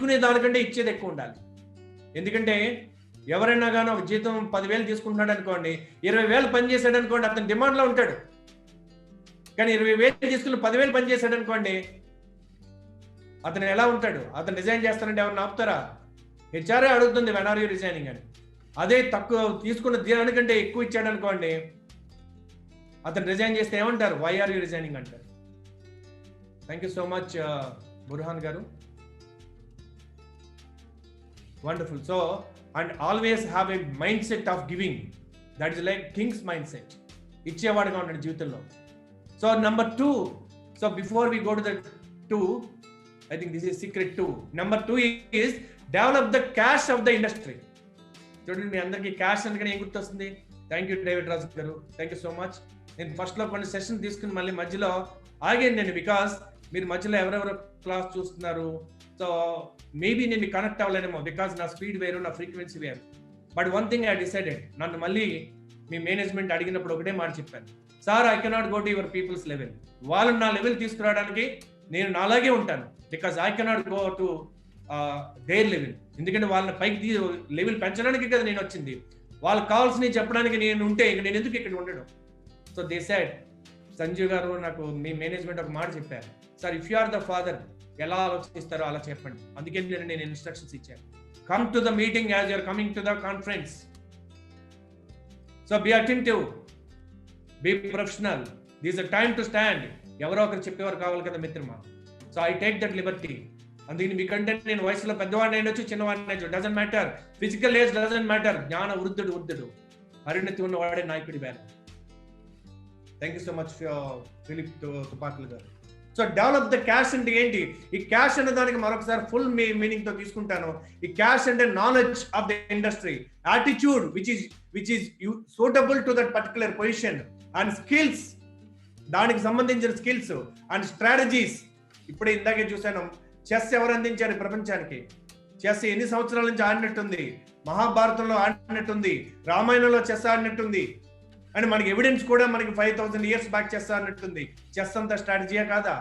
తీసుకునే దానికంటే ఇచ్చేది ఎక్కువ ఉండాలి. ఎందుకంటే ఎవరైనా కానీ ఒక జీతం 10,000 తీసుకుంటున్నాడు అనుకోండి, 20,000 పని చేశాడు అనుకోండి, అతను డిమాండ్లో ఉంటాడు. కానీ 20,000 తీసుకుని 10,000 పని చేశాడు అనుకోండి, అతను ఎలా ఉంటాడు? అతను రిజైన్ చేస్తానంటే ఎవరిని ఆపుతారా? హెచ్ఆర్ఏ అడుగుతుంది వెన్ ఆర్ యూ రిజైనింగ్ అని. అదే తక్కువ తీసుకున్న దానికంటే ఎక్కువ ఇచ్చాడు అనుకోండి, అతను రిజైన్ చేస్తే ఏమంటారు? వై ఆర్ యూ రిజైనింగ్ అంటారు. Thank you so much Burhan garu. Wonderful. So and always have a mind set of giving. That is like kings mind set. ఇచ్చేవాడుగా ఉంటాడు జీవితంలో. So number 2, so before we go to the 2, I think this is secret 2. Number 2 is develop the cash of the industry. చూడండి, మీ అందరికీ cash అందుకని ఏం గుర్తొస్తుంది? Thank you David రాజు గారు, thank you so much. నేను ఫస్ట్లో కొన్ని సెషన్ తీసుకుని మళ్ళీ మధ్యలో ఆగాను నేను, బికాస్ మీరు మధ్యలో ఎవరెవరో క్లాస్ చూస్తున్నారు. సో మేబీ నేను కనెక్ట్ అవ్వలేనేమో, బికాస్ నా స్పీడ్ వేరు, నా ఫ్రీక్వెన్సీ వేరు. But one thing I decided, నన్ను మళ్ళీ మీ మేనేజ్మెంట్ అడిగినప్పుడు ఒకటే మాట చెప్పాను, sir I cannot go to your people's level. వాళ్ళని నా లెవెల్ తీసుకురావడానికి నేను నాలాగే ఉంటాను, because I cannot go to their level. ఎందుకంటే వాళ్ళని పైకి లెవెల్ పెంచడానికి కదా నేను వచ్చింది. వాళ్ళకి కావాల్సినవి చెప్పడానికి నేను ఉంటే నేను ఎందుకు ఇక్కడ ఉండడం? సో దే సెడ్, సంజీవ్ గారు నాకు మీ మేనేజ్మెంట్ ఒక మాట చెప్పారు, sir if you are the father ఎలా ఆలోచిస్తారో అలా చెప్పండి. అందుకే నేను ఇన్స్ట్రక్షన్స్ ఇచ్చాను. Come to the meeting as you're coming to the conference. So be attentive, be professional, this a time to stand. ఎవరో ఒకరు చెప్పేవారు కావాలి కదా మిత్రమా. So I take that liberty. అందుకని మీకంటే నేను వయసులో పెద్దవాడిని అయినొచ్చు, చిన్నవాడిని అయినొచ్చు, doesn't matter. Physical age doesn't matter. జ్ఞాన వృద్ధుడు పరిణతి ఉన్నవాడే నాయకుడి వేల. Thank you so much Philip తుపాకులు గారు. సో డెవలప్ ద క్యాష్ అంటే ఏంటి? ఈ క్యాష్ అనే దానికి మరొకసారి ఫుల్ మీనింగ్ తో తీసుకుంటాను. ఈ క్యాష్ అంటే knowledge of the industry, attitude which is suitable to that particular position, and skills, దానికి సంబంధించిన స్కిల్స్ అండ్ స్ట్రాటజీస్. ఇప్పుడే ఇందాకే చూశాను, చెస్ ఎవరు అందించారు ప్రపంచానికి? చెస్ ఎన్ని సంవత్సరాల నుంచి ఆడినట్టుంది? మహాభారతంలో ఆడినట్టుంది, రామాయణంలో చెస్ ఆడినట్టుంది, అండ్ మనకి ఎవిడెన్స్ కూడా మనకి 5,000 years బ్యాక్ చెస్ ఆడినట్టుంది. చెస్ అంతా స్ట్రాటజీయా కాదా?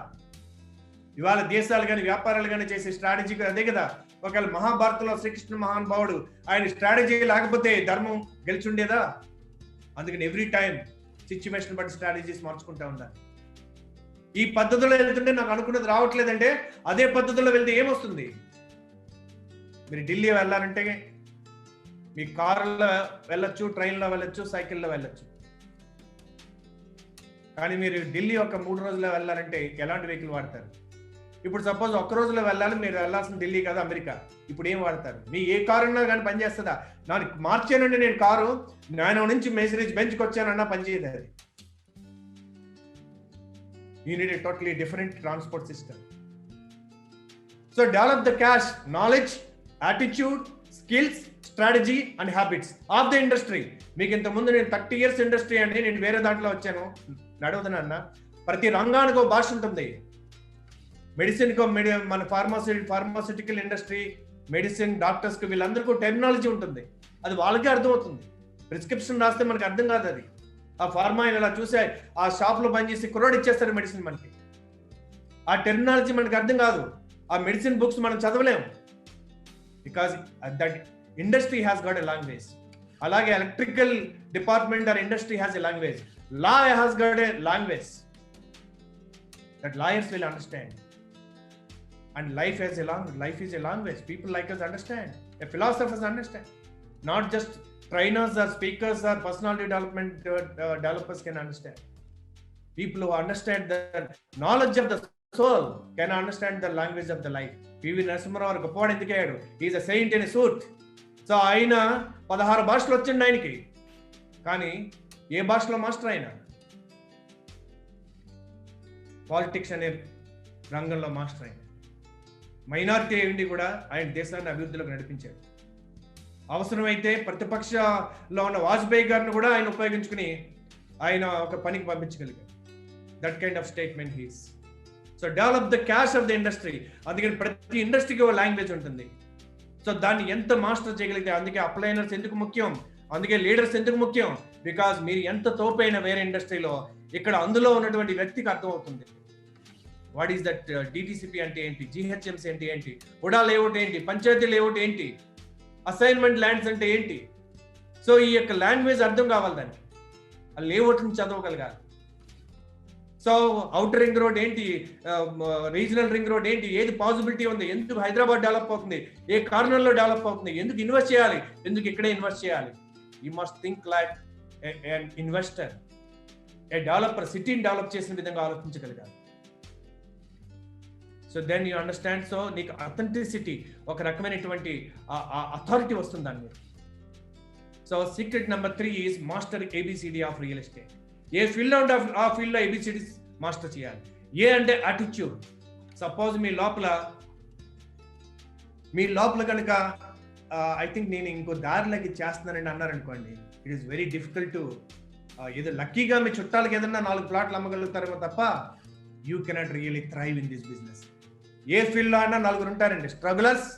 ఇవాళ దేశాలు కానీ వ్యాపారాలు కానీ చేసే స్ట్రాటజీ అదే కదా. ఒకవేళ మహాభారతంలో శ్రీకృష్ణ మహానుభావుడు ఆయన స్ట్రాటజీ లేకపోతే ధర్మం గెలిచి ఉండేదా? అందుకని ఎవ్రీ టైం సిచ్యువేషన్ బట్టి స్ట్రాటజీస్ మార్చుకుంటా ఉండాలి. ఈ పద్ధతిలో వెళ్తుంటే నాకు అనుకున్నది రావట్లేదంటే అదే పద్ధతిలో వెళ్తే ఏమొస్తుంది? మీరు ఢిల్లీ వెళ్ళాలంటే మీ కారులో వెళ్ళొచ్చు, ట్రైన్లో వెళ్ళొచ్చు, సైకిల్లో వెళ్ళొచ్చు. కానీ మీరు ఢిల్లీ ఒక 3 రోజుల్లో వెళ్ళాలంటే ఎలాంటి వెహికల్ వాడతారు? ఇప్పుడు సపోజ్ ఒక్క రోజులో వెళ్ళాలి, మీరు వెళ్ళాల్సిన ఢిల్లీ కాదు అమెరికా, ఇప్పుడు ఏం వాడతారు? మీ ఏ కారు అన్నా కానీ పనిచేస్తుందా? నాకు మార్చానండి నేను కారు, నేను నుంచి మెసిరీజ్ బెంచ్కి వచ్చానన్నా పనిచేయదు అది. You need a totally different transport system. So develop the cash, knowledge, attitude, skills, strategy and habits of the industry. మీకు ఇంత ముందు నేను 30 years ఇండస్ట్రీ అండి, నేను వేరే దాంట్లో వచ్చాను నడవదనన్నా. ప్రతి రంగానికి ఒక భాష ఉంటుంది. మెడిసిన్కో మన ఫార్మాసిటికల్ ఇండస్ట్రీ, మెడిసిన్ డాక్టర్స్కి వీళ్ళందరికీ టెర్మినాలజీ ఉంటుంది. అది వాళ్ళకే అర్థమవుతుంది. ప్రిస్క్రిప్షన్ రాస్తే మనకు అర్థం కాదు అది. ఆ ఫార్మా ఇలా చూసే ఆ షాప్లో పనిచేసి కుర్రాడు ఇచ్చేస్తారు మెడిసిన్ మనకి. ఆ టెర్మినాలజీ మనకి అర్థం కాదు. ఆ మెడిసిన్ బుక్స్ మనం చదవలేము, because that industry has got a language. అలాగే electrical department or industry has a language. Law has got a language that lawyers will understand. And life is a language. People like us understand. A philosophers understand. Not just trainers or speakers or personality development developers can understand. People who understand the knowledge of the soul can understand the language of the life. PV Narasimha Rao గొప్పవాడు ఎందుకయ్యాడు? Is a saint in a suit. So ఆయన 16 భాషలు వచ్చిండు ఆయనకి, కానీ ఏ భాషలో master ఆయన? Politics అనే రంగంలో మాస్టర్ ఆయన. మైనారిటీ ఏంటి కూడా ఆయన దేశాన్ని అభివృద్ధిలోకి నడిపించాడు. అవసరమైతే ప్రతిపక్షలో ఉన్న వాజ్పేయి గారిని కూడా ఆయన ఉపయోగించుకుని ఆయన ఒక పనికి పంపించగలిగారు. That kind of statement he's. So develop the cash of the industry. అందుకని ప్రతి ఇండస్ట్రీకి ఒక లాంగ్వేజ్ ఉంటుంది. సో దాన్ని ఎంత మాస్టర్ చేయగలిగితే, అందుకే అప్లైనర్స్ ఎందుకు ముఖ్యం, అందుకే లీడర్స్ ఎందుకు ముఖ్యం? బికాజ్ మీరు ఎంత తోపైన వేరే ఇండస్ట్రీలో ఇక్కడ అందులో ఉన్నటువంటి వ్యక్తికి అర్థమవుతుంది. వాట్ ఈస్ దట్ డిటిసిపి అంటే ఏంటి, జిహెచ్ఎంసి అంటే ఏంటి, ఉడా లేఅవుట్ ఏంటి, పంచాయతీ లేఅవుట్ ఏంటి, అసైన్మెంట్ ల్యాండ్స్ అంటే ఏంటి. సో ఈ యొక్క లాంగ్వేజ్ అర్థం కావాలి దానికి, ఆ లేఅవుట్ని చదవగలగాలి. సో అవుటర్ రింగ్ రోడ్ ఏంటి, రీజనల్ రింగ్ రోడ్ ఏంటి, ఏది పాసిబిలిటీ ఉంది, ఎందుకు హైదరాబాద్ డెవలప్ అవుతుంది, ఏ కార్నర్లో డెవలప్ అవుతుంది, ఎందుకు ఇన్వెస్ట్ చేయాలి, ఎందుకు ఇక్కడే ఇన్వెస్ట్ చేయాలి. You must think like an investor, a developer, సిటీని డెవలప్ చేసిన విధంగా ఆలోచించగలగాలి. So then you understand. So నీకు అథెంటిసిటీ, ఒక రకమైనటువంటి అథారిటీ వస్తుంది దాని మీద. So secret number 3 is master ABCD of real estate. ఏ ఫీల్డ్ ఉంటే ఆ ఫీల్డ్లో ABCD మాస్టర్ చేయాలి. ఏ అంటే యాటిట్యూడ్. సపోజ్ మీ లోపల కనుక ఐ థింక్ నేను ఇంకో దారిలోకి చేస్తున్నానని అన్నారనుకోండి, it is very difficult to, ఏదో లక్కీగా మీ చుట్టాలకి ఏదన్నా 4 ప్లాట్లు అమ్మగలుగుతారేమో తప్ప you cannot really thrive in this business. ఏ ఫీల్డ్లో అయినా 4 ఉంటారండి, strugglers,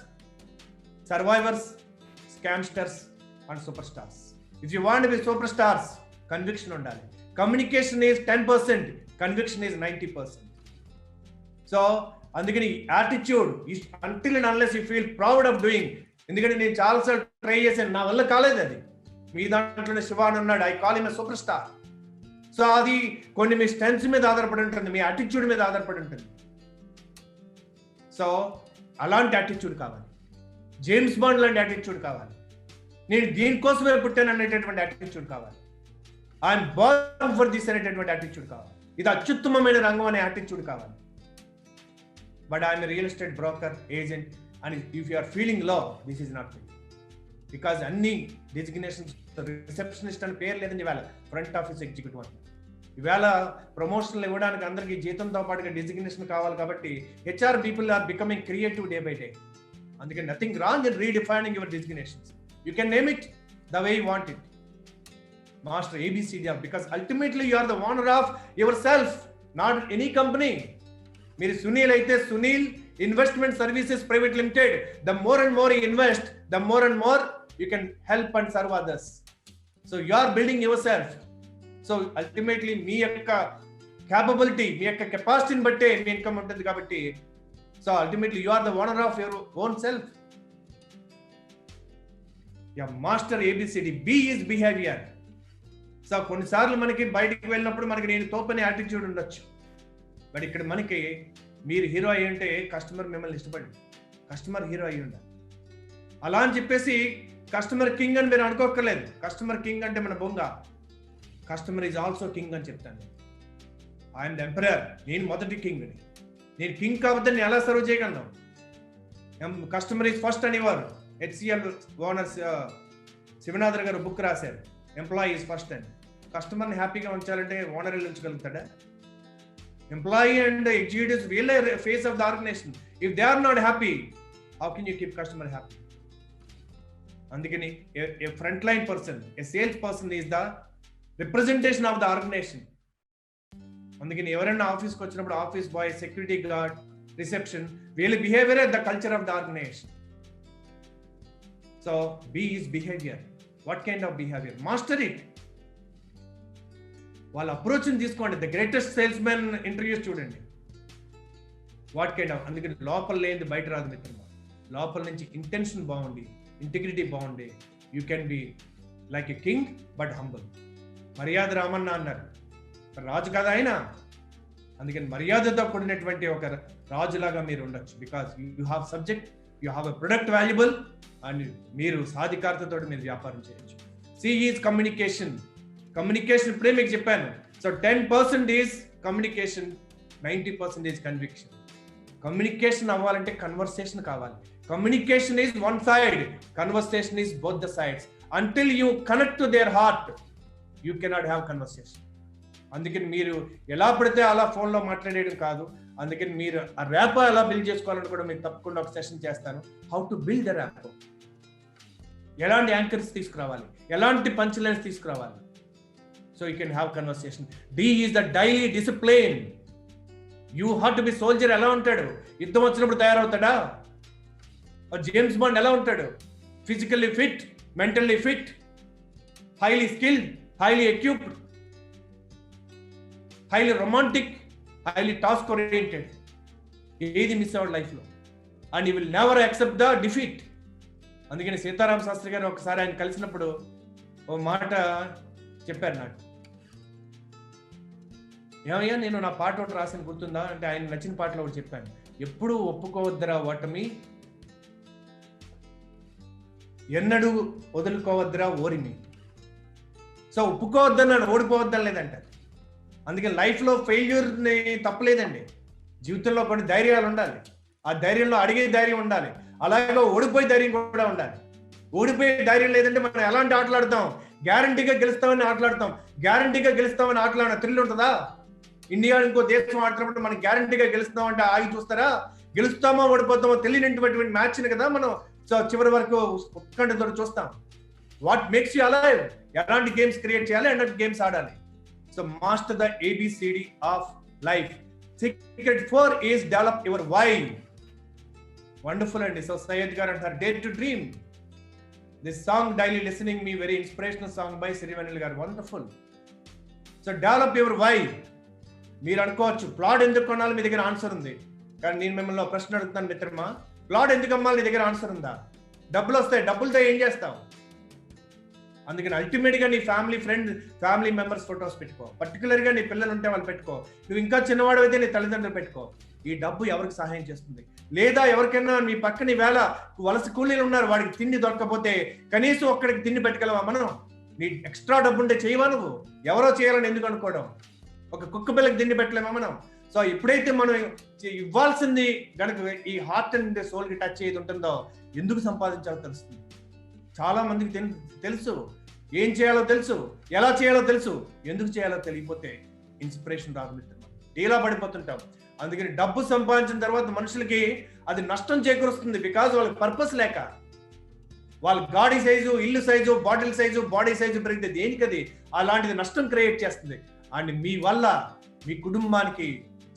survivors, scamsters and super stars. If you want be super stars, conviction ఉండాలి. Communication is 10%, conviction is 90%. So అందుకని attitude until and unless you feel proud of doing. ఎందుకంటే నేను చాలాసార్లు try చేశాను, నా వల్ల కాలేదు అది. మీ దాంట్లోనే శివాన్ ఉన్నాడు, I call him a super star. So అది కొన్ని మీ స్ట్రెంగ్స్ మీద ఆధారపడి ఉంటుంది, మీ యాటిట్యూడ్ మీద ఆధారపడి ఉంటుంది. సో అలాంటి యాటిట్యూడ్ కావాలి, జేమ్స్ బాండ్ లాంటి యాటిట్యూడ్ కావాలి, నేను దీనికోసమే పుట్టాను అనేటటువంటి యాటిట్యూడ్ కావాలి, ఐఎమ్ బోర్న్ ఫర్ దిస్ అనేటటువంటి యాటిట్యూడ్ కావాలి, ఇది అత్యుత్తమమైన రంగం అనే యాటిట్యూడ్ కావాలి. But I'm real estate broker, agent అని ఇఫ్ యు ఆర్ ఫీలింగ్ లో, this is not feeling. Because అన్ని డెసిగ్నేషన్స్, రిసెప్షనిస్ట్ అని పేరు లేదండి ఇవాళ, ఫ్రంట్ ఆఫీస్ ఎగ్జిక్యూటివ్ అంటే. ఇవాళ ప్రమోషన్లు ఇవ్వడానికి అందరికీ జీతంతో పాటుగా డెసిగ్నేషన్ కావాలి. కాబట్టి HR people are becoming creative day by day. అందుకని nothing wrong in redefining your designations. You can name it the way you want it. Master ABCD, because ultimately you are the owner of yourself, not any company. మీరు సునీల్ అయితే Sunil investment services private limited. The more and more you invest, the more and more you can help and serve others. So you are building yourself. So ultimately మీ యొక్క capability, మీ యొక్క కెపాసిటీని బట్టే మీ income ఉంటుంది. కాబట్టి so ultimately you are the owner of your own self. Master ABCD. B is behavior. So కొన్నిసార్లు మనకి బయటికి వెళ్ళినప్పుడు మనకి నేను తోపనే యాటిట్యూడ్ ఉండొచ్చు. బట్ ఇక్కడ మనకి మీరు హీరో అయ్యి ఉంటే కస్టమర్ మిమ్మల్ని ఇష్టపడి, కస్టమర్ హీరో అయ్యి ఉండాలి. అలా అని చెప్పేసి కస్టమర్ కింగ్ అని మీరు అనుకోక్కర్లేదు. కస్టమర్ కింగ్ అంటే మన బొంగ. కస్టమర్ ఈజ్ ఆల్సో కింగ్ అని చెప్తాను. ఐఎమ్ ద ఎంపరర్, నేను మొదటి కింగ్ అని. నేను కింగ్ కాబట్టి నేను ఎలా సర్వ్ చేయగలను? కస్టమర్ ఈజ్ ఫస్ట్ అనేవారు. HCL ఓనర్స్ శివనాథర్ గారు బుక్ రాశారు, ఎంప్లాయీ ఈజ్ ఫస్ట్ అని. కస్టమర్ని హ్యాపీగా ఉంచాలంటే ఓనర్ ఉంచగలుగుతాడా? ఎంప్లాయీ అండ్ ఎగ్జిక్యూటివ్స్ వీళ్ళే face of the organization. If they are not happy, how can you keep customer happy? అందుకని a front line person, a sales person is the representation of the organization. అందుకని ఎవరైనా ఆఫీస్కి వచ్చినప్పుడు office boy, security guard, reception, వీళ్ళ behaviour the culture of the organization. So B is behavior. What kind of behavior? Master it. వాళ్ళ అప్రోచ్ని తీసుకోండి. The greatest sales men interviews చూడండి. What kind of, అందుకని లోపల లేనిది బయట రాదు మిత్రులు. లోపల నుంచి ఇంటెన్షన్ బాగుండి, ఇంటిగ్రిటీ బాగుండి, you can be like a king but humble. మర్యాద రామన్న అన్నారు, రాజు కదా ఆయన. అందుకని మర్యాదతో కూడినటువంటి ఒక రాజులాగా మీరు ఉండొచ్చు. Because you have subject, you have a product valuable, and మీరు సాధికారతతో మీరు వ్యాపారం చేయొచ్చు. C is communication. కమ్యూనికేషన్ ఇప్పుడే మీకు చెప్పాను. So 10% is communication, 90% is conviction. Communication అవ్వాలంటే కన్వర్సేషన్ కావాలి. Communication is one side, conversation is both the sides. Until you connect to their heart, you cannot have conversation. అందుకని మీరు ఎలా పడితే అలా ఫోన్లో మాట్లాడేయడం కాదు. అందుకని మీరు ఆ ర్యాపో ఎలా బిల్డ్ చేసుకోవాలని కూడా మీకు తప్పకుండా ఒక సెషన్ చేస్తాను. How to build the rapport, ఎలాంటి యాంకర్స్ తీసుకురావాలి, ఎలాంటి పంచ్ లైన్స్ తీసుకురావాలి. So you can have conversation. D is the daily discipline. You have to be soldier. ఎలా ఉంటాడు? యుద్ధం వచ్చినప్పుడు తయారవుతాడా? జేమ్స్ బాండ్ ఎలా ఉంటాడు? Physically fit, mentally fit, highly skilled, highly equipped, highly romantic, highly task oriented. ఏది miss అవ్వడు లైఫ్లో. And you will never accept the defeat. అందుకని సీతారామ శాస్త్రి గారు ఒకసారి ఆయన కలిసినప్పుడు ఓ మాట చెప్పారు నాకు. ఏమయ్యా, నేను నా పాట ఒకటి రాసిన గుర్తుందా అంటే, ఆయన నచ్చిన పాటలో ఒకటి చెప్పాను. ఎప్పుడూ ఒప్పుకోవద్దురా ఓటమి, ఎన్నడూ వదులుకోవద్దురా ఓరిమి. సో ఒప్పుకోవద్దన్నాడు, ఓడిపోవద్దని లేదంట. అందుకని లైఫ్లో ఫెయిల్యూర్ని తప్పలేదండి. జీవితంలో కొన్ని ధైర్యాలు ఉండాలి. ఆ ధైర్యంలో అడిగే ధైర్యం ఉండాలి. అలాగే ఓడిపోయే ధైర్యం కూడా ఉండాలి. ఓడిపోయే ధైర్యం లేదంటే మనం ఎలాంటి ఆటలు ఆడతాం? గ్యారంటీగా గెలుస్తామని ఆటలాడతాం. గ్యారంటీగా గెలుస్తామని ఆటలాడిన థ్రిల్ ఉంటుందా? ఇండియా ఇంకో దేశం ఆడుతున్నప్పుడు మనం గ్యారంటీగా గెలుస్తామంటే ఆగి చూస్తారా? గెలుస్తామో ఓడిపోతామో తెలియనటువంటి మ్యాచ్ని కదా మనం సో చివరి వరకు ఉత్కంఠతో చూస్తాం. What makes you alive? ఎలాంటి గేమ్స్ క్రియేట్ చేయాలి, ఎలాంటి గేమ్స్ ఆడాలి. So master the ABCD of life. Secret 4 is develop your why. Wonderful అండి. సో సయ్యద్ గారు అంటారు, Dare to Dream. This song daily listening me, very inspirational song by Sirivanil గారు. Wonderful. So develop your why. మీరు అనుకోవచ్చు plot ఎందుకు కొనాలి, మీ దగ్గర answer ఉంది. కానీ నేను మిమ్మల్ని ప్రశ్న అడుగుతున్నాను మిత్రమా, ప్లాట్ ఎందుకు అమ్మాలి, నీ దగ్గర ఆన్సర్ ఉందా? డబ్బులు వస్తాయి, డబ్బులతో ఏం చేస్తావు? అందుకని అల్టిమేట్గా నీ ఫ్యామిలీ మెంబర్స్ ఫొటోస్ పెట్టుకో. పర్టికులర్గా నీ పిల్లలు ఉంటే వాళ్ళు పెట్టుకో. నువ్వు ఇంకా చిన్నవాడు అయితే నీ తల్లిదండ్రులు పెట్టుకో. ఈ డబ్బు ఎవరికి సహాయం చేస్తుంది? లేదా ఎవరికైనా మీ పక్కన వేళ వలస కూలీలు ఉన్నారు, వాడికి తిండి దొరకపోతే కనీసం ఒక్కడికి తిండి పెట్టగలవా? మనం నీ ఎక్స్ట్రా డబ్బు ఉంటే చేయవా? నువ్వు ఎవరో చేయాలని ఎందుకు అనుకోవడం? ఒక కుక్క పిల్లకి తిండి పెట్టలేమా మనం? సో ఎప్పుడైతే మనం ఇవ్వాల్సింది కనుక ఈ హార్ట్ అండ్ సోల్ కి టచ్ ఏది ఉంటుందో, ఎందుకు సంపాదించాలో తెలుస్తుంది. చాలా మందికి తెలుసు, ఏం చేయాలో తెలుసు, ఎలా చేయాలో తెలుసు, ఎందుకు చేయాలో తెలియకపోతే ఇన్స్పిరేషన్ రాదు మిత్రమా, డీలా పడిపోతుంటాం. అందుకని డబ్బు సంపాదించిన తర్వాత మనుషులకి అది నష్టం చేకూరుస్తుంది. బికాజ్ వాళ్ళకి పర్పస్ లేక, వాళ్ళ గాడి సైజు, ఇల్లు size, bottle size, body size పెరిగితే దేనికది అలాంటిది నష్టం క్రియేట్ చేస్తుంది. అండ్ మీ వల్ల మీ కుటుంబానికి,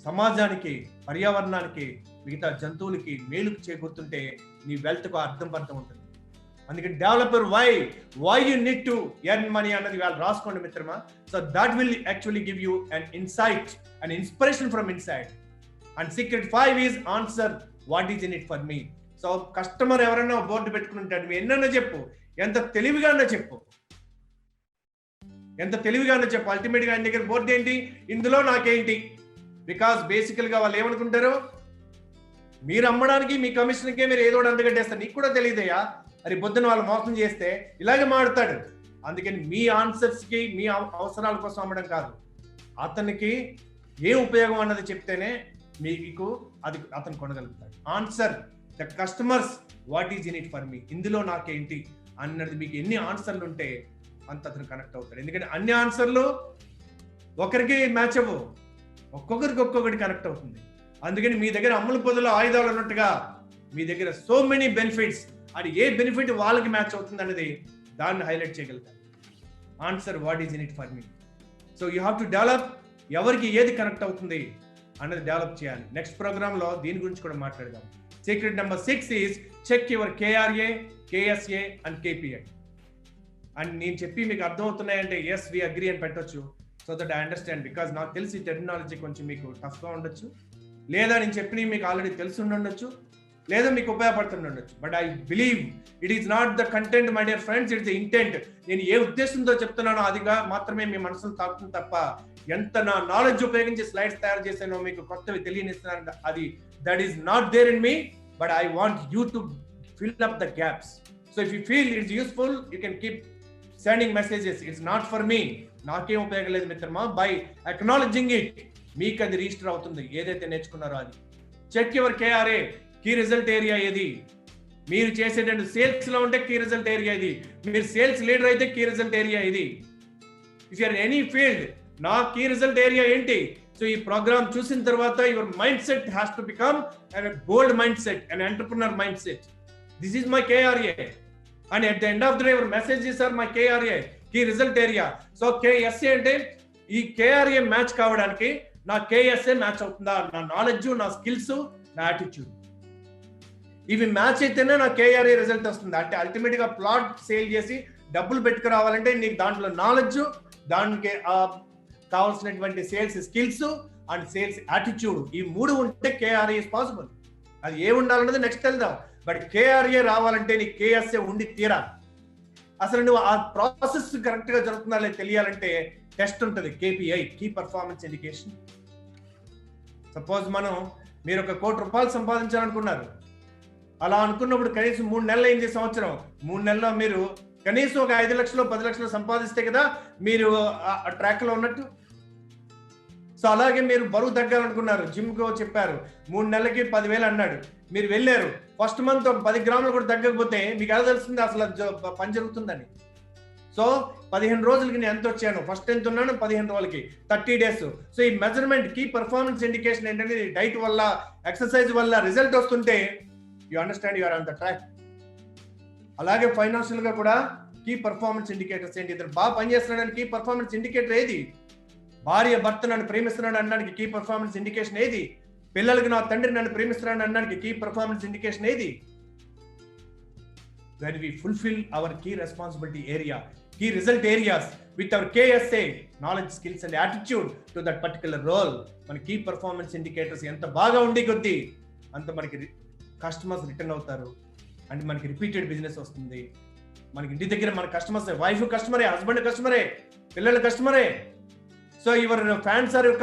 సమాజానికి, పర్యావరణానికి, మిగతా జంతువులకి మేలుకు చేకూరుతుంటే నీ వెల్త్కు అర్థం ఉంటుంది. అందుకని develop your why you need to earn money అన్నది వాళ్ళు రాసుకోండి మిత్రమా. So that will actually give you an insight and inspiration from inside. And secret 5 is answer what is in it for me. So customer ఎవరైనా board పెట్టుకుని ఉంటాడు, నువ్వు ఎన్నైనా చెప్పు, ఎంత తెలివిగానో చెప్పు, అల్టిమేట్ గా ఆయన దగ్గర బోర్డు ఏంటి, ఇందులో నాకేంటి. బికాస్ బేసికల్ గా వాళ్ళు ఏమనుకుంటారు, మీరు అమ్మడానికి మీ కమిషన్కే మీరు ఏదో అందగట్టేస్తారు. నీకు కూడా తెలియదయ్యా, అది పొద్దున వాళ్ళు మోసం చేస్తే ఇలాగే మాడతాడు. అందుకని మీ ఆన్సర్స్ కి, మీ అవసరాల కోసం అమ్మడం కాదు, అతనికి ఏ ఉపయోగం అన్నది చెప్తేనే మీకు అది అతను కొనగలుగుతాడు. Answer the customers what is in it for me, ఇందులో నాకేంటి అన్నది మీకు ఎన్ని ఆన్సర్లు ఉంటే అంత అతను కనెక్ట్ అవుతాడు. ఎందుకంటే అన్ని ఆన్సర్లు ఒకరికి మ్యాచ్ అవ్వవు, ఒక్కొక్కరికి కనెక్ట్ అవుతుంది. అందుకని మీ దగ్గర అమ్ముల పొదలో ఆయుధాలు ఉన్నట్టుగా మీ దగ్గర సో మెనీ బెనిఫిట్స్, అది ఏ బెనిఫిట్ వాళ్ళకి మ్యాచ్ అవుతుంది అనేది దాన్ని హైలైట్ చేయగలుగుతారు. Answer what is in it for me. So you have to develop, ఎవరికి ఏది కనెక్ట్ అవుతుంది అన్నది డెవలప్ చేయాలి. నెక్స్ట్ ప్రోగ్రామ్లో దీని గురించి కూడా మాట్లాడదాం. Secret number 6 is check your KRA, KSA and KPI. And నేను చెప్పి మీకు అర్థమవుతున్నాయంటే ఎస్ వి అగ్రీ అని పెట్టొచ్చు, so that I understand. Because నాకు తెలిసి టెక్నాలజీ కొంచెం మీకు టఫ్గా ఉండొచ్చు, లేదా నేను చెప్పినవి మీకు ఆల్రెడీ తెలిసి ఉండొచ్చు, లేదా మీకు ఉపయోగపడుతుండొచ్చు. But I believe it is not the content my dear friends, it's the intent. నేను ఏ ఉద్దేశంతో చెప్తున్నానో అదిగా మాత్రమే మీ మనసును తాకుతుంది తప్ప, ఎంత నా నాలెడ్జ్ ఉపయోగించి స్లైడ్స్ తయారు చేశానో మీకు కొత్తవి తెలియనిస్తున్నాను, అది that is not there in me. But I want you to fill up the gaps. So if you feel it's useful, you can keep sending messages. It's not for me, నాకేం ఉపయోగం లేదు మిత్రమా. బై అక్నాలెడ్జింగ్ ఇట్ మీకు అది register అవుతుంది, ఏదైతే నేర్చుకున్నారో అది. Check your KRA, key result area ఏది. మీరు చేసేటువంటి సేల్స్ లో ఉంటే కీ రిజల్ట్ ఏరియా ఇది, మీరు సేల్స్ లీడర్ అయితే కీ రిజల్ట్ ఏరియా ఇది. ఇఫ్ యూఆర్ ఎనీ ఫీల్డ్, నా కీ రిజల్ట్ ఏరియా ఏంటి? సో ఈ ప్రోగ్రామ్ చూసిన తర్వాత your mindset has to become bold mindset, and entrepreneur mindset. This is my KRA. And at the end of the day your messages are my KRA, key result area. So KSA అంటే ఈ KRA match కావడానికి నా KSA match అవుతుందా, నా knowledge, నా skills, నా attitude, ఇవి match అయితేనే నా KRA రిజల్ట్ వస్తుంది. అంటే అల్టిమేట్ గా ప్లాట్ సేల్ చేసి డబ్బులు పెట్టుకురావాలంటే నీకు దాంట్లో నాలెడ్జ్, దానికి కావాల్సినటువంటి sales skills, and sales attitude, ఈ 3 ఉంటే కేఆర్ఏ ఇస్ పాసిబుల్. అది ఏ ఉండాలన్నది నెక్స్ట్ వెళ్దాం. బట్ కేఆర్ఏ రావాలంటే నీ కేఎస్ఏ ఉండి తీరాలి. అసలు నువ్వు ఆ ప్రాసెస్ కరెక్ట్ గా జరుగుతుందా లేదు తెలియాలంటే టెస్ట్ ఉంటుంది, KPI, key performance indication. Suppose మీరు ఒక ₹1,00,00,000 సంపాదించాలనుకున్నారు. అలా అనుకున్నప్పుడు కనీసం 3 నెలలు అయింది, సంవత్సరం. 3 నెలల్లో మీరు కనీసం ఒక 5 లక్షలు 10 లక్షలు సంపాదిస్తే కదా మీరు ఆ ట్రాక్ లో ఉన్నట్టు. సో అలాగే మీరు బరువు తగ్గాలనుకున్నారు, జిమ్ కో చెప్పారు, 3 నెలలకి 10,000 అన్నాడు, మీరు వెళ్ళారు. ఫస్ట్ మంత్ ఒక 10 గ్రాములు కూడా తగ్గకపోతే మీకు ఎలా తెలుస్తుంది అసలు పని జరుగుతుందని? సో 15 రోజులకి నేను ఎంత వచ్చాను, ఫస్ట్ ఎంత ఉన్నాను, 15 రోజులకి, 30 డేస్. సో ఈ మెజర్మెంట్, కీ పర్ఫార్మెన్స్ ఇండికేషన్ ఏంటంటే డైట్ వల్ల, ఎక్సర్సైజ్ వల్ల రిజల్ట్ వస్తుంటే you understand you are on the track. అలాగే ఫైనాన్షియల్ గా కూడా కీ పర్ఫార్మెన్స్ ఇండికేటర్స్ ఏంటి? ఇద్దరు బాగా పనిచేస్తున్నాడని కీ పర్ఫార్మెన్స్ ఇండికేటర్ ఏది? భార్య భర్త నన్ను ప్రేమిస్తున్నాడు అనడానికి కీ పర్ఫార్మెన్స్ ఇండికేషన్ ఏది? పిల్లలకి నా తండ్రి నన్ను ప్రేమిస్తున్నాడు అనడానికి కీ పర్ఫార్మెన్స్ ఇండికేషన్ ఏది? When we fulfill our key responsibility area, key result areas with our KSA, knowledge, skills and attitude to that particular role, మన key performance indicators ఎంత బాగా ఉండి కొద్దీ అంత మనకి కస్టమర్స్ రిటర్న్ అవుతారు అండ్ మనకి రిపీటెడ్ బిజినెస్ వస్తుంది. మనకి ఇంటి దగ్గర మన కస్టమర్స్, వైఫ్ కస్టమరే, హస్బెండ్ కస్టమరే, పిల్లల కస్టమరే. So your fans are your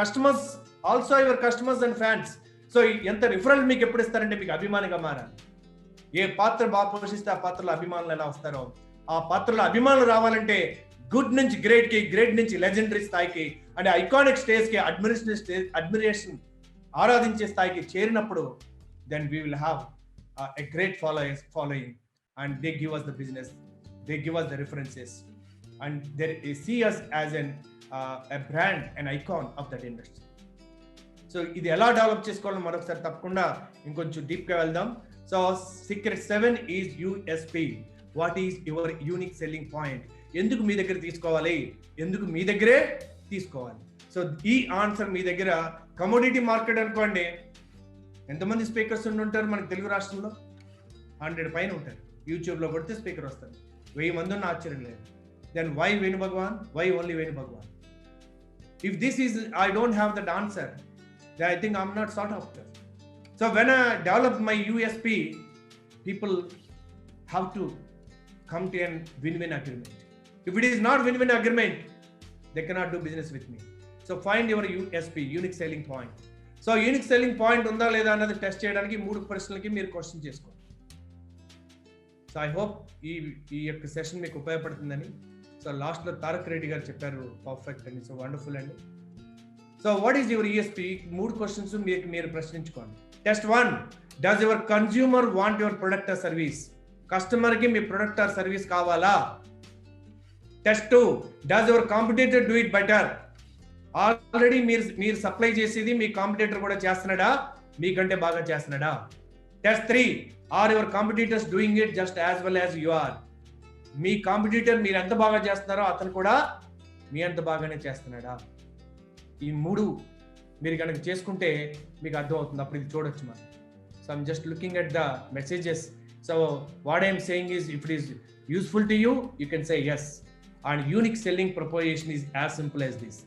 customers also your customers and fans. So ఎంత రిఫరల్ మీకు ఎప్పుడు ఇస్తారంటే మీకు అభిమానిగా మారాలి. ఏ పాత్ర బాగా పోషిస్తే ఆ పాత్రలో అభిమానులు ఎలా వస్తారో, ఆ పాత్రలో అభిమానులు రావాలంటే గుడ్ నుంచి గ్రేట్ కి, గ్రేట్ నుంచి లెజెండరీ స్థాయికి అంటే ఐకానిక్ స్టేజ్ కి, అడ్మిరేషన్ ఆరాధించే స్థాయికి చేరినప్పుడు then we will have a great following and they give us the business, they give us the references and they see us as a brand, an icon of that industry. So ఇది ఎలా develop చేసుకోవాలో మరొకసారి తప్పకుండా ఇంకొంచెం డీప్గా వెళ్దాం. So secret 7 is USP. What is your unique selling point? ఎందుకు మీ దగ్గర తీసుకోవాలి, ఎందుకు మీ దగ్గరే తీసుకోవాలి? సో ఈ ఆన్సర్ మీ దగ్గర కమోడిటీ మార్కెట్ అనుకోండి, ఎంతమంది స్పీకర్స్ ఉంటారు మనకి తెలుగు రాష్ట్రంలో? 100 పైన ఉంటారు. యూట్యూబ్లో కొడితే స్పీకర్ వస్తారు, 1000 మంది ఉన్న ఆశ్చర్యం లేదు. Then why Venu Bhagavan? Why only Venu Bhagavan? If this is I don't have that answer, I think I'm not sought after. So when I develop my USP, people have to come to a win-win agreement. If it is not win-win agreement, they cannot do business with me. So find your USP, unique selling point. So unique selling point ఉందా లేదా అన్నది test చేయడానికి 3 ప్రశ్నలకి మీరు question చేసుకోండి. So I hope ఈ యొక్క session మీకు ఉపయోగపడుతుందని. సో లాస్ట్లో తారక్ రెడ్డి గారు చెప్పారు పర్ఫెక్ట్ అండి. సో వండర్ఫుల్ అండి. So what is your USP? 3 questions మీరు ప్రశ్నించుకోండి. Test 1, does your consumer want your product or service? కస్టమర్కి మీ ప్రొడక్ట్ ఆర్ సర్వీస్ కావాలా? Test 2, does your competitor do it better? Already మీరు సప్లై చేసేది మీ కాంపిటీటర్ కూడా చేస్తున్నాడా, మీకంటే బాగా చేస్తున్నాడా? Test 3, are your competitors doing it just as well as you are? మీ కాంపిటీటర్ మీరు ఎంత బాగా చేస్తున్నారో అతను కూడా మీ అంత బాగానే చేస్తున్నాడా? ఈ 3 మీరు కనుక చేసుకుంటే మీకు అర్థం అవుతుంది, అప్పుడు ఇది చూడొచ్చు మనం. So I'm just looking at the messages. So what I'm saying is if it is useful to you, you can say yes. And unique selling proposition is as simple as this.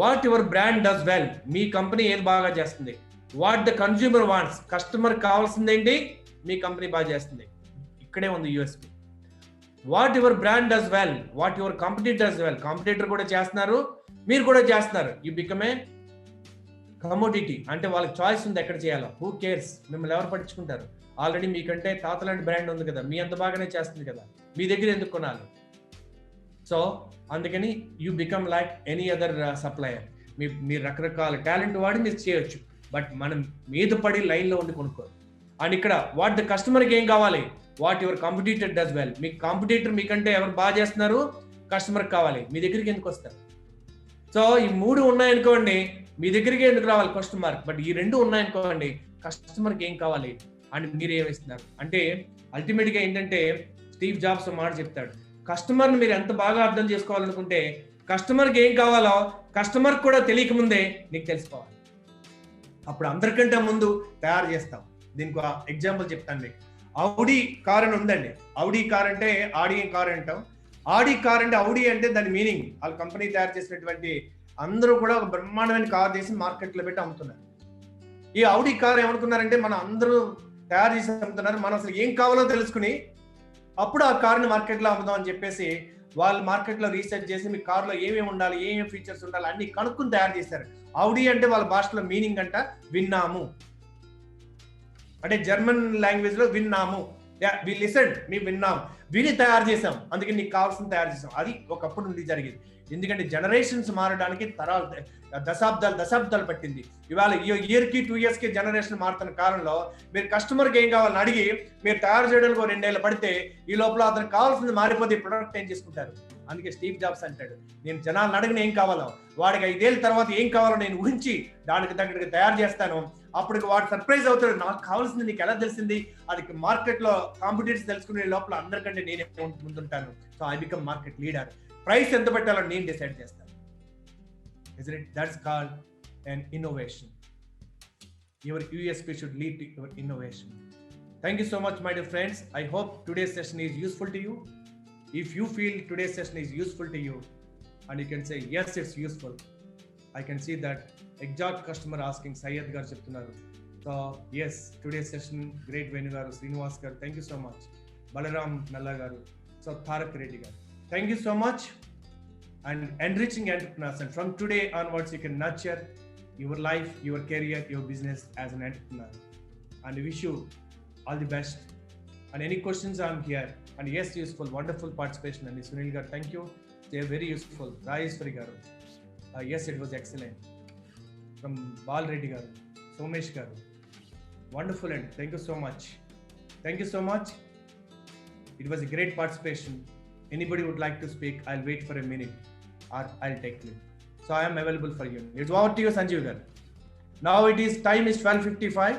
What your brand does well? మీ company ఏది బాగా చేస్తుంది? What the consumer wants? Customer కావాల్సింది ఏంటి? మీ company బాగా చేస్తుంది. ఇక్కడే ఉంది USP. What your brand does well? What your competitor does well? Competitor కూడా చేస్తున్నారు, మీరు కూడా చేస్తున్నారు. You become a commodity. అంటే వాళ్ళకి చాయిస్ ఉంది ఎక్కడ చేయాలో. Who cares? మిమ్మల్ని ఎవరు పట్టించుకుంటారు? ఆల్రెడీ మీకంటే తాత లాంటి బ్రాండ్ ఉంది కదా, మీ అంత బాగానే చేస్తుంది కదా, మీ దగ్గర ఎందుకు కొనాలి? సో అందుకని you become like any other supplier. మీరు రకరకాల టాలెంట్ వాడి మీరు చేయొచ్చు, బట్ మనం మీద పడి లైన్లో ఉండి కొనుక్కోరు. అండ్ ఇక్కడ వాట్ ద కస్టమర్కి ఏం కావాలి? What your competitor does well? Me competitor మీకంటే ఎవరు బాగా చేస్తున్నారు, కస్టమర్కి కావాలి, మీ దగ్గరికి ఎందుకు వస్తారు? సో ఈ 3 ఉన్నాయనుకోండి, మీ దగ్గరికి ఎందుకు రావాలి క్వశ్చన్ మార్క్. బట్ ఈ 2 ఉన్నాయనుకోండి, కస్టమర్కి ఏం కావాలి అండ్ మీరు ఏమిస్తున్నారు అంటే అల్టిమేట్గా ఏంటంటే స్టీవ్ జాబ్స్ మాట చెప్తాడు, కస్టమర్ని మీరు ఎంత బాగా అర్థం చేసుకోవాలనుకుంటే కస్టమర్కి ఏం కావాలో కస్టమర్కి కూడా తెలియకముందే నీకు తెలుసుకోవాలి. అప్పుడు అందరికంటే ముందు తయారు చేస్తాం. దీనికి ఎగ్జాంపుల్ చెప్తాను మీకు. ఔడీ కార్ అని ఉందండి. ఔడీ కార్ అంటే ఆడి కార్ అంటాం. ఆడి కార్ అంటే ఔడీ అంటే దాని మీనింగ్ వాళ్ళ కంపెనీ తయారు చేసినటువంటి అందరూ కూడా ఒక బ్రహ్మాండమైన కార్ తీసి మార్కెట్లో పెట్టి అమ్ముతున్నారు. ఈ ఆడి కార్ ఏమనుకున్నారంటే మనం అందరూ తయారు చేసి అమ్ముతున్నారు, మనం అసలు ఏం కావాలో తెలుసుకుని అప్పుడు ఆ కార్ని మార్కెట్లో అమ్ముదాం అని చెప్పేసి వాళ్ళు మార్కెట్లో రీసెర్చ్ చేసి మీ కార్లో ఏమేమి ఉండాలి, ఏమేమి ఫీచర్స్ ఉండాలి అన్ని కనుక్కుని తయారు చేశారు. ఆడి అంటే వాళ్ళ భాషలో మీనింగ్ అంట విన్నాము, అంటే జర్మన్ లాంగ్వేజ్ లో విన్నాము, వి లిసన్, మీ విన్నాం, విని తయారు చేసాం, అందుకే నీకు కావాల్సింది తయారు చేసాం. అది ఒకప్పుడు నుండి జరిగింది. ఎందుకంటే జనరేషన్స్ మారడానికి తరాలు దశాబ్దాలు పట్టింది. ఇవాళ ఇయర్ కి 2 years కి జనరేషన్ మారుతున్న కాలంలో మీరు కస్టమర్కి ఏం కావాలని అడిగి మీరు తయారు చేయడానికి 2 ఏళ్ళు పడితే ఈ లోపల అతనికి కావాల్సింది మారిపోతే ప్రొడక్ట్ ఏం చేసుకుంటారు. అందుకే స్టీవ్ జాబ్స్ అంటాడు, నేను జనాలను అడిగిన ఏం కావాలో వాడికి 5 ఏళ్ళ తర్వాత ఏం కావాలో నేను ఊహించి దానికి తగ్గట్టుగా తయారు చేస్తాను, అప్పుడు వాడు సర్ప్రైజ్ అవుతాడు, నాకు కావాల్సింది నీకు ఎలా తెలిసింది, అది మార్కెట్ లో కాంపిటీటర్స్ తెలుసుకునే లోపల అందరికంటే నేనే ముందుంటాను. So I become market leader. Price ఎంత పెట్టాలో నేను డిసైడ్ చేస్తాను. Isn't it? That's called an innovation. Your USP should lead to your innovation. Thank you so much, my dear friends. I hope today's session is useful to you. If you feel today's session is useful to you, and you can say, yes, it's useful. I can see that exact customer asking Syed garu cheptunnaru. So, yes, today's session, great Venu garu, Srinivas garu, thank you so much. Balaram Nalla garu, so Tharak Reddy garu. Thank you so much. And enriching entrepreneurs, and from today onwards you can nurture your life, your career, your business as an entrepreneur. And I wish you all the best. And any questions, I'm here. And yes, useful, wonderful participation. And Sunil garu, thank you, they are very useful. Rajeshwari garu, yes, it was excellent. From Bal Reddy garu, Somesh garu, wonderful, and thank you so much. Thank you so much. It was a great participation. Anybody would like to speak, I'll wait for a minute or I'll take you. So I am available for you. It's over to you, Sanjeev garu. Now it is time is 12:55.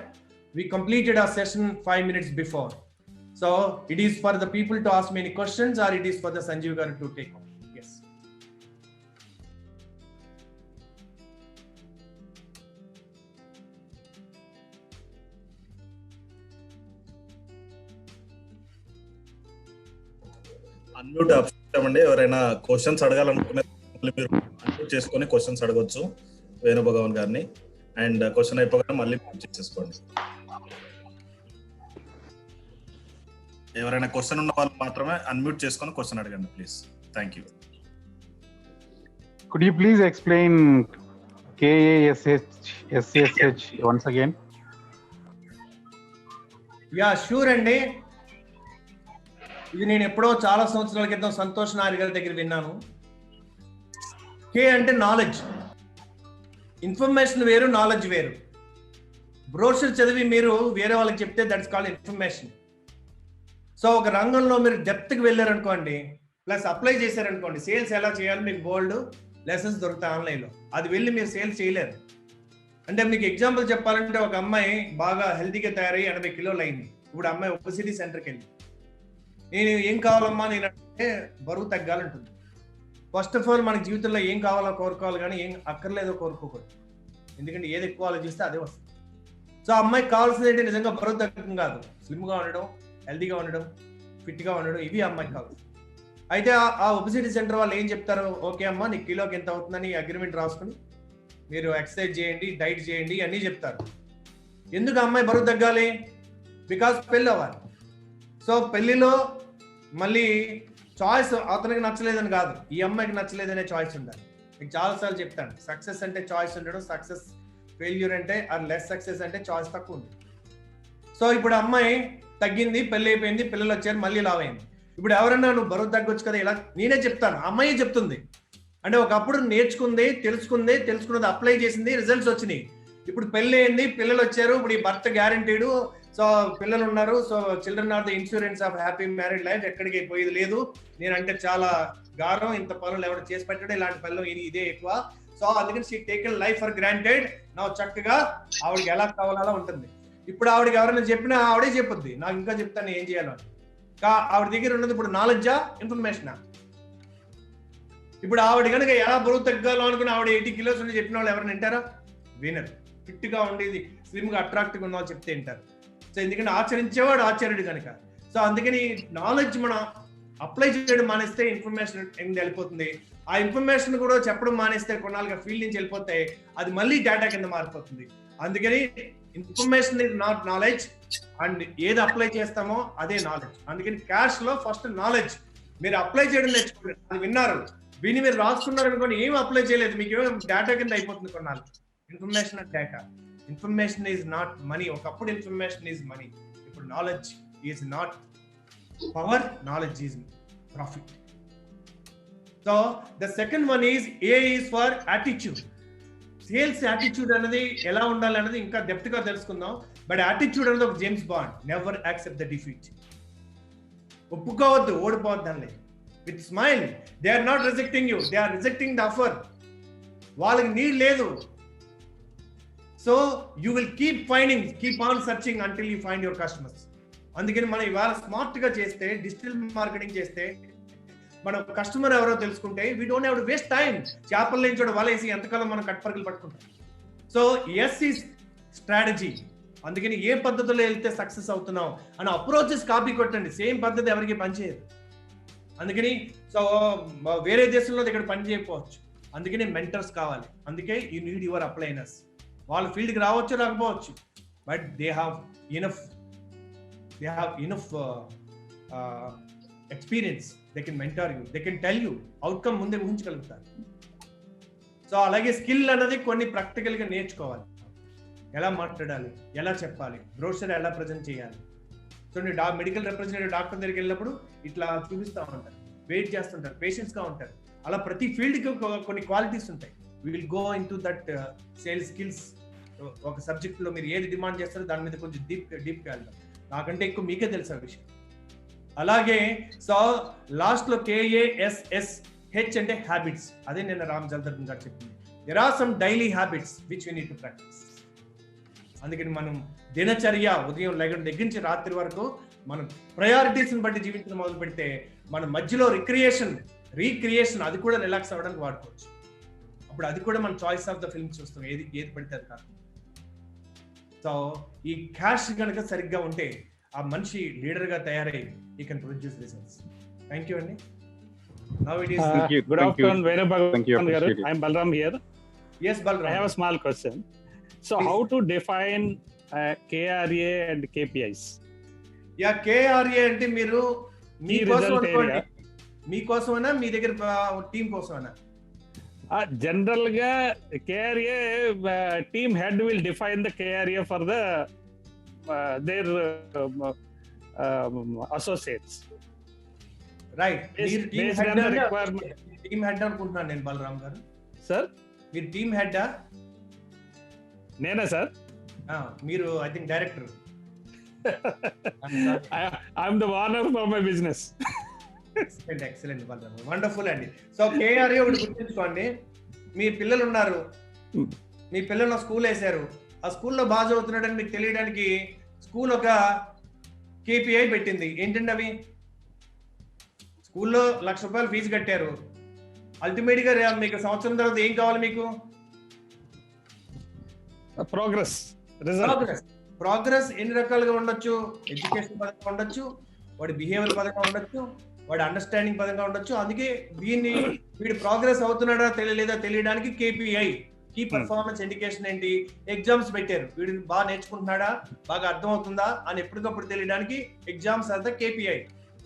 We completed our session 5 minutes before. So it is for the people to ask me any questions, or it is for the Sanjeev garu to take on. Yes. Unmute option అండి. ఎవరైనా questions అడగాలనుకునే మీరు unmute చేసుకొని questions అడగొచ్చు వేణు భగవాన్ గారిని. And question అయిపోగానే మళ్ళీ చేసేసుకోండి. ఎవరైనా క్వశ్చన్ ఉన్న వాళ్ళు మాత్రమే అన్మ్యూట్ చేసుకొని క్వశ్చన్ అడగండి please. Thank you. Could you please explain KASSH once again? Yeah, sure అండి. ఇది నేను ఎప్పుడో చాలా సంవత్సరాల క్రితం సంతోష్ నాయర్ గారి దగ్గర విన్నాను. కే అంటే నాలెడ్జ్, ఇన్ఫర్మేషన్ వేరు, నాలెడ్జ్ వేరు. బ్రోషర్ చదివి మీరు వేరే వాళ్ళకి చెప్తే దట్స్ కాల్డ్ ఇన్ఫర్మేషన్. సో ఒక రంగంలో మీరు డెప్త్కి వెళ్ళారనుకోండి, ప్లస్ అప్లై చేశారనుకోండి, సేల్స్ ఎలా చేయాలి మీకు బోల్డ్ లెసన్స్ దొరుకుతాయి ఆన్లైన్లో. అది వెళ్ళి మీరు సేల్స్ చేయలేరు. అంటే మీకు ఎగ్జాంపుల్ చెప్పాలంటే, ఒక అమ్మాయి బాగా హెల్తీగా తయారై 80 kilos అయింది. ఇప్పుడు అమ్మాయి ఒబెసిటీ సెంటర్కి వెళ్ళి, నేను ఏం కావాలమ్మా నేను అంటే బరువు తగ్గాలంటుంది. ఫస్ట్ ఆఫ్ ఆల్ మన జీవితంలో ఏం కావాలో కోరుకోవాలి, కానీ ఏం అక్కర్లేదో కోరుకోకూడదు. ఎందుకంటే ఏది ఎక్కువ ఆలోచిస్తే అదే వస్తుంది. సో అమ్మాయికి కావాల్సింది ఏంటి, నిజంగా బరువు తగ్గడం కాదు, స్లిమ్గా ఉండడం, హెల్తీగా ఉండడం, ఫిట్గా ఉండడం, ఇవి అమ్మాయికి కావాలి. అయితే ఆ ఒబెసిటీ సెంటర్ వాళ్ళు ఏం చెప్తారు, ఓకే అమ్మా నీకు కిలోకి ఎంత అవుతుందని అగ్రిమెంట్ రాసుకుని మీరు ఎక్సర్సైజ్ చేయండి, డైట్ చేయండి అన్నీ చెప్తారు. ఎందుకు అమ్మాయి బరువు తగ్గాలి? బికాస్ పెళ్ళి అవ్వాలి. సో పెళ్లిలో మళ్ళీ చాయిస్ అతనికి నచ్చలేదని కాదు, ఈ అమ్మాయికి నచ్చలేదనే చాయిస్ ఉండాలి. మీకు చాలాసార్లు చెప్తాను, సక్సెస్ అంటే చాయిస్ ఉండడం, సక్సెస్ ఫెయిల్యూర్ అంటే ఆర్ లెస్ సక్సెస్ అంటే చాయిస్ తక్కువ ఉంది. సో ఇప్పుడు అమ్మాయి తగ్గింది, పెళ్ళి అయిపోయింది, పిల్లలు వచ్చారు, మళ్ళీ లావ్ అయింది. ఇప్పుడు ఎవరన్నా నువ్వు బరువు తగ్గొచ్చు కదా, ఇలా నేనే చెప్తాను, అమ్మాయి చెప్తుంది. అంటే ఒకప్పుడు నేర్చుకుంది, తెలుసుకున్నది, అప్లై చేసింది, రిజల్ట్స్ వచ్చినాయి. ఇప్పుడు పెళ్ళి అయింది, పిల్లలు వచ్చారు, ఇప్పుడు ఈ భర్త గ్యారంటీడు, సో పిల్లలు ఉన్నారు, so children are the insurance of happy married life, ఎక్కడికి పోయేది లేదు, నేనంటే చాలా గారం, ఇంత పనులు ఎవరు చేసి పెట్టడం, ఇలాంటి పనులు ఇదే ఎక్కువ. సో అందుకని she taken life for granted. నా చక్కగా ఆవిడకి ఎలా కావాలో ఉంటుంది. ఇప్పుడు ఆవిడకి ఎవరైనా చెప్పినా ఆవిడే చెప్పుద్ది, నాకు ఇంకా చెప్తాను ఏం చేయాలో. ఆవిడ దగ్గర ఉన్నది ఇప్పుడు నాలెడ్జా, ఇన్ఫర్మేషనా? ఇప్పుడు ఆవిడ కనుక ఎలా బరువు తగ్గాలో అనుకుని ఆవిడ 80 kilos ఉండి చెప్పిన వాళ్ళు ఎవరైనా వింటారా? వినరు. ఫిట్ గా ఉండేది, స్లిమ్ గా అట్రాక్టివ్ ఉన్న వాళ్ళు చెప్తే వింటారు. సో ఎందుకంటే ఆచరించేవాడు ఆచార్యుడు కనుక. సో అందుకని నాలెడ్జ్ మన అప్లై చేయడం మానేస్తే ఇన్ఫర్మేషన్ కింద వెళ్ళిపోతుంది. ఆ ఇన్ఫర్మేషన్ కూడా చెప్పడం మానేస్తే కొన్నాళ్ళుగా ఫీల్డ్ నుంచి వెళ్ళిపోతే అది మళ్ళీ డేటా కింద మారిపోతుంది. అందుకని information is not knowledge, and ఏది అప్లై చేస్తామో అదే నాలెడ్జ్. అందుకని క్యాష్ లో ఫస్ట్ నాలెడ్జ్, మీరు అప్లై చేయడం నేర్చుకోండి. అది విన్నారు, విని మీరు రాసుకున్నారు అనుకోండి, ఏం అప్లై చేయలేదు, మీకు ఏమో డేటా కింద అయిపోతుంది కొన్నాళ్ళు. Information and data. Information is not money. ఒకప్పుడు ఇన్ఫర్మేషన్ ఈజ్ మనీ, ఇప్పుడు knowledge is not power, knowledge is profit. So the second one is a is for attitude. Sales attitude అనేది ఎలా ఉండాలి అనేది ఇంకా డెప్త్ గా తెలుసుకుందాం. బట్ యాటిట్యూడ్ అనేది ఒక James Bond, never accept the defeat. ఒప్పుకోవద్దు ఓడిపోవద్దని. With smile, they are not rejecting you, they are rejecting the offer. వాళ్ళకి నీడ్ లేదు. So you will keep finding, keep on searching until you find your customers. అందుకని మనం ఇవాళ smart గా చేస్తే, digital marketing చేస్తే, మనం కస్టమర్ ఎవరో తెలుసుకుంటే we don't have to waste time. చేపల నుంచి కూడా వలేసి ఎంతకాలం మనం కట్పరుగులు పట్టుకుంటాం. So S is strategy. అందుకని ఏ పద్ధతిలో వెళ్తే సక్సెస్ అవుతున్నాం అని అప్రోచెస్ కాపీ కొట్టండి. సేమ్ పద్ధతి ఎవరికి పనిచేయదు. అందుకని సో వేరే దేశంలో ఇక్కడ పని చేయకపోవచ్చు. అందుకని మెంటర్స్ కావాలి. అందుకే యూ నీడ్ యువర్ అప్లైనర్స్. వాళ్ళ ఫీల్డ్కి రావచ్చు రాకపోవచ్చు, but they have enough experience. They can mentor you, they can tell you outcome ముందే ఊహించగలుగుతారు. సో అలాగే స్కిల్ అన్నది కొన్ని ప్రాక్టికల్ గా నేర్చుకోవాలి. ఎలా మాట్లాడాలి, ఎలా చెప్పాలి, బ్రోషర్ ఎలా ప్రజెంట్ చేయాలి. సో నేను మెడికల్ రిప్రజెంటేటివ్ డాక్టర్ దగ్గరికి వెళ్ళినప్పుడు ఇట్లా చూపిస్తూ ఉంటారు, వెయిట్ చేస్తుంటారు, పేషెంట్స్ గా ఉంటారు. అలా ప్రతి ఫీల్డ్ కి కొన్ని క్వాలిటీస్ ఉంటాయి. We will go into that sales skills. ఒక సబ్జెక్ట్ లో మీరు ఏది డిమాండ్ చేస్తారో దాని మీద కొంచెం డీప్ గా వెళ్దాం. నాకంటే ఎక్కువ మీకే తెలుసు ఆ విషయం. అలాగే సో లాస్ట్ లో KASSH అంటే హ్యాబిట్స్. అదే నేను రామ్ జల్దర్జన్ గారు చెప్పింది. There are some daily habits which we need to practise. అందుకని మనం దినచర్య ఉదయం లెగడం దగ్గర నుంచి రాత్రి వరకు మనం ప్రయారిటీస్ని బట్టి జీవించడం మొదలు పెడితే మన మధ్యలో రీక్రియేషన్ అది కూడా రిలాక్స్ అవ్వడానికి వాడుకోవచ్చు. అప్పుడు అది కూడా మన చాయిస్ ఆఫ్ ద ఫిల్మ్ చూస్తాం, ఏది పడితే అది కాదు. సో ఈ క్యాష్ కనుక సరిగ్గా ఉంటే ఆ మనిషి లీడర్ గా తయారై ఈ can produce results. Thank you అండి. Now it is good afternoon, Thank you. I am Balram here. Yes, Balram. I have a small question. So Please. how to define KRA and KPIs? Yeah, KRA అంటే మీరు మీకోసం result అనుకోండి, area. మీకోసమైనా మీ దగ్గర team కోసమైనా. General ga KRA team head will define the KRA for the their associates. Right, మీరు team Based on the requirement. Head అనుకుంటున్నాను నేను Balaram garu. Sir? మీరు టీం హెడ్? Nena sir? మీరు I think director. I am the owner for my business. Excellent Balaram, wonderful అండి. So KRA ఒకటి గుర్తుంచుకోండి. మీ పిల్లలు ఉన్నారు, మీ పిల్లలు స్కూల్ వేశారు, ఆ స్కూల్లో బాగా చదువుతున్నాడని మీకు తెలియడానికి స్కూల్ ఒక KPI పెట్టింది. ఏంటండి అవి? స్కూల్లో ₹1,00,000 ఫీజు కట్టారు. అల్టిమేట్ గా మీకు సంవత్సరం తర్వాత ఏం కావాలి? మీకు ప్రోగ్రెస్ ఎన్ని రకాలుగా ఉండొచ్చు? ఎడ్యుకేషన్ పరంగా ఉండొచ్చు, వాడి బిహేవియర్ పరంగా ఉండొచ్చు, వాడి అండర్స్టాండింగ్ పరంగా ఉండొచ్చు. అందుకే వీడి ప్రోగ్రెస్ అవుతున్నాడా తెలియలేదా తెలియడానికి KPI, కీ పర్ఫార్మెన్స్ ఇండికేషన్ ఏంటి? ఎగ్జామ్స్ పెట్టారు, వీడు బాగా నేర్చుకుంటున్నాడా, బాగా అర్థం అవుతుందా అని ఎప్పటికప్పుడు తెలియడానికి ఎగ్జామ్స్ అంతా KPI.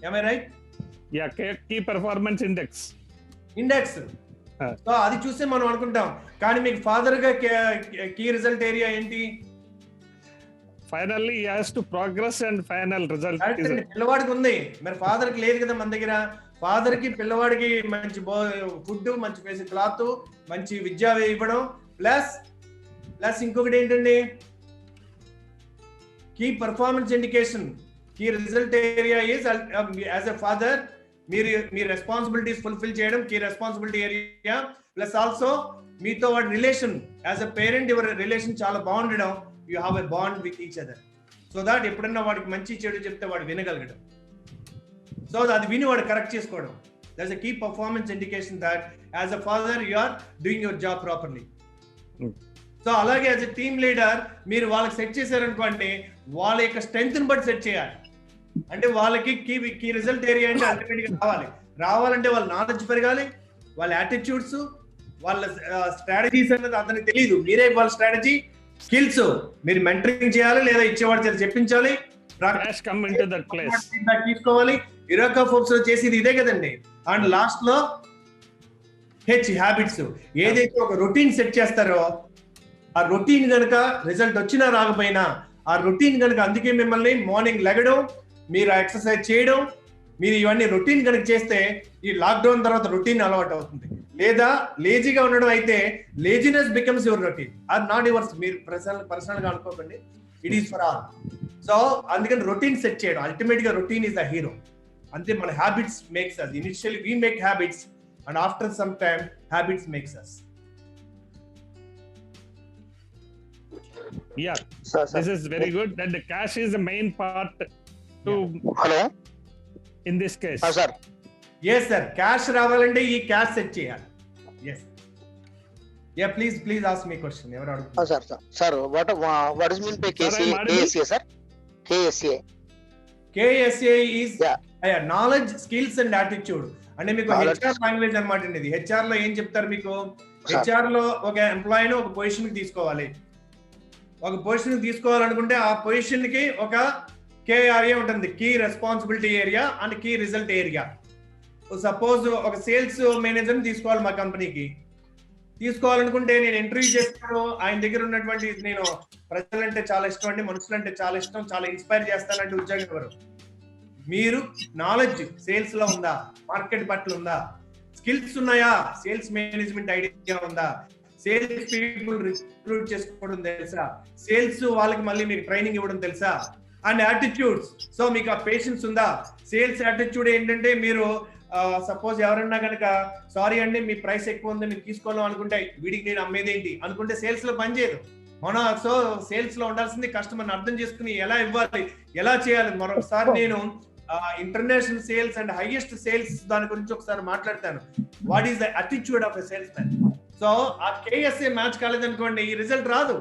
am I right? Yeah, key performance index. So అది చూస్తే మనం అనుకుంటాం, కానీ మీకు ఫాదర్ గా కీ రిజల్ట్ ఏరియా ఏంటి? Finally he has to progress and final result is పిల్లవాడికి ఉంది, మరి ఫాదర్ కి లేదు కదా మన దగ్గర. ఫాదర్ కి పిల్లవాడికి మంచి ఫుడ్, మంచి ఫేస్ క్లాత్, మంచి విద్య ఇవ్వడం, ప్లస్ ఇంకొకటి ఏంటండి? Key performance indication. Key result area is as a father మీ రెస్పాన్సిబిలిటీస్ ఫుల్ఫిల్ చేయడం key responsibility area. Plus also మీతో వాడి relation as a parent, your relation చాలా బాగుండడం. You have a bond with each other, so that ఎప్పుడన్నా వాడికి మంచి చెడు చెప్తే వాడు వినగలగడం. సో అది విని వాడు కరెక్ట్ చేసుకోవడం. That's a key performance indication that as a father you are doing your job properly. So అలాగే యాజ్ ఎ టీమ్ లీడర్ మీరు వాళ్ళకి సెట్ చేశారనుకోండి, వాళ్ళ యొక్క స్ట్రెంగ్త్ ని బట్టి సెట్ చేయాలి. అంటే వాళ్ళకి కీ రిజల్ట్ ఏరియా అంటే అల్టిమేట్ గా రావాలంటే వాళ్ళ నాలెడ్జ్ పెరగాలి, వాళ్ళ యాటిట్యూడ్స్, వాళ్ళ స్ట్రాటజీస్ అన్నది అతనికి తెలియదు. మీరే వాళ్ళ స్ట్రాటజీ, స్కిల్స్ మీరు మెంటరింగ్ చేయాలి, లేదా ఇచ్చేవాడు చేత చెప్పించాలి, తీసుకోవాలి. ఇరోకా ఫోర్బ్స్ లో చేసేది ఇదే కదండి. అండ్ లాస్ట్ లో హ్యాబిట్స్, ఏదైతే ఒక రొటీన్ సెట్ చేస్తారో ఆ రొటీన్ కనుక రిజల్ట్ వచ్చినా రాకపోయినా ఆ రొటీన్ కనుక, అందుకే మిమ్మల్ని మార్నింగ్ లెగడం, మీరు ఎక్సర్సైజ్ చేయడం, మీరు ఇవన్నీ రొటీన్ కనుక చేస్తే ఈ లాక్డౌన్ తర్వాత రొటీన్ అలవాటు అవుతుంది. లేదా లేజీగా ఉండడం అయితే laziness becomes your routine, or not yours. మీరు పర్సనల్ గా అనుకోకండి, it is for all. So అందుకని రొటీన్ సెట్ చేయడం, అల్టిమేట్ గా రొటీన్ ఇస్ ద హీరో. అంతే, మన habits makes us. Initially we make habits and after some time habits makes us. Yeah, sir. This is very good. That the cash is the main part to hello in this case. sir. Yes sir, cash ravalante ee cash set cheyali. Yes, yeah, please ask me question. Ever adugu sir what is mean by KSA sir? KSA is knowledge, skills and attitude. అంటే మీకు HR language అనమాట అండి. ఇది HR లో ఏం చెప్తారు మీకు, HR లో ఒక ఎంప్లాయీని ఒక పొజిషన్ కి తీసుకోవాలి. ఒక పొజిషన్ కి తీసుకోవాలనుకుంటే ఆ పొజిషన్ కి ఒక KRA ఉంటుంది, key responsibility area and key result area. Suppose ఒక సేల్స్ మేనేజర్ ని తీసుకోవాలి మా కంపెనీకి. తీసుకోవాలనుకుంటే నేను ఇంటర్వ్యూ చేస్తాను, ఆయన దగ్గర ఉన్నటువంటి, నేను ప్రజలంటే చాలా ఇష్టం అండి, మనుషులంటే చాలా ఇష్టం, చాలా ఇన్స్పైర్ చేస్తానంటే ఉద్యోగం ఎవరు? మీరు నాలెడ్జ్ సేల్స్ లో ఉందా, మార్కెట్ పట్ల ఉందా, స్కిల్స్ ఉన్నాయా, సేల్స్ మేనేజ్మెంట్ ఐడియా ఉందా, సేల్స్ పీపుల్ రిక్రూట్ చేసుకోవడం తెలుసా, సేల్స్ వాళ్ళకి మళ్ళీ మీకు ట్రైనింగ్ ఇవ్వడం తెలుసా, అండ్ యాటిట్యూడ్స్. సో మీకు ఆ పేషెన్స్ ఉందా? సేల్స్ యాటిట్యూడ్ ఏంటంటే, మీరు సపోజ్ ఎవరన్నా కనుక సారీ అండి మీ ప్రైస్ ఎక్కువ ఉంది మీరు తీసుకోవాలి అనుకుంటే, వీడికి నేను అమ్మేది ఏంటి అనుకుంటే సేల్స్ లో పనిచేయదు. సో సేల్స్ లో ఉండాల్సింది కస్టమర్ని అర్థం చేసుకుని ఎలా ఇవ్వాలి, ఎలా చేయాలి. మరొకసారి నేను international sales and highest sales దాని గురించి ఒకసారి మాట్లాడతాను. What is the attitude of a sales man. So ఆ KSA మ్యాచ్ కాలేదనుకోండి, ఈ రిజల్ట్ రాదు.